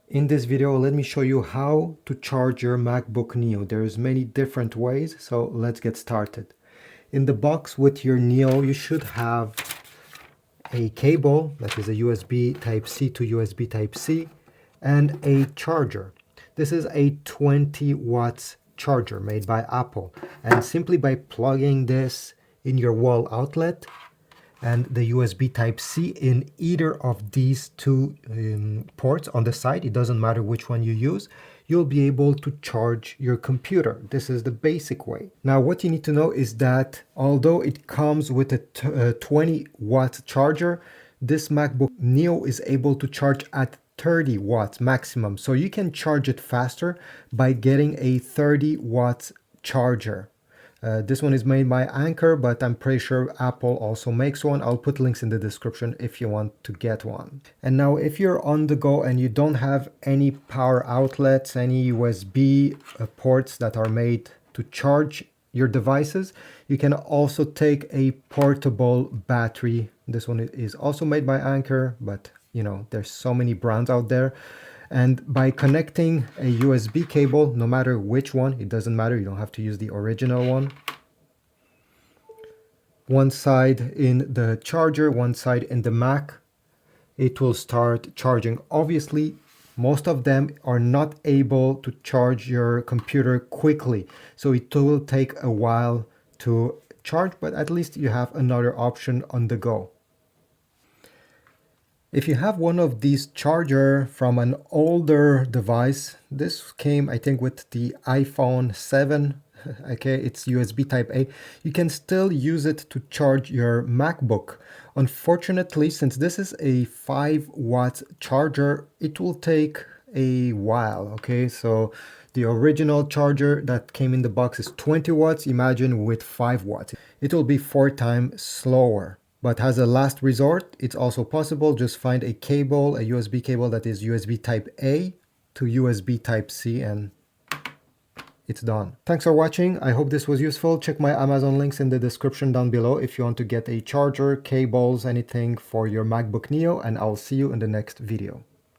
In this video, let me show you how to charge your MacBook Neo. There's many different ways, so let's get started. In the box with your Neo, you should have a cable, that is a USB Type-C to USB Type-C, and a charger. This is a 20 watts charger made by Apple. And simply by plugging this in your wall outlet, and the USB Type-C in either of these two ports on the side, it doesn't matter which one you use, you'll be able to charge your computer. This is the basic way. Now what you need to know is that although it comes with a 20 watt charger, this MacBook Neo is able to charge at 30 watts maximum. So you can charge it faster by getting a 30 watt charger. This one is made by Anker, but I'm pretty sure Apple also makes one. I'll put links in the description if you want to get one. And now if you're on the go and you don't have any power outlets, any USB ports that are made to charge your devices, you can also take a portable battery. This one is also made by Anker, but you know, there's so many brands out there. And by connecting a USB cable, no matter which one, it doesn't matter, you don't have to use the original one. One side in the charger, one side in the Mac, it will start charging. Obviously, most of them are not able to charge your computer quickly, so it will take a while to charge, but at least you have another option on the go. If you have one of these charger from an older device, this came I think with the iPhone 7, okay, it's USB type A, you can still use it to charge your MacBook. Unfortunately, since this is a 5 watt charger, it will take a while, okay? So the original charger that came in the box is 20 watts, imagine with 5 watts. It will be 4 times slower. But as a last resort, it's also possible, just find a cable, a USB cable that is USB type A to USB type C, and it's done. Thanks for watching. I hope this was useful. Check my Amazon links in the description down below if you want to get a charger, cables, anything for your MacBook Neo, and I'll see you in the next video.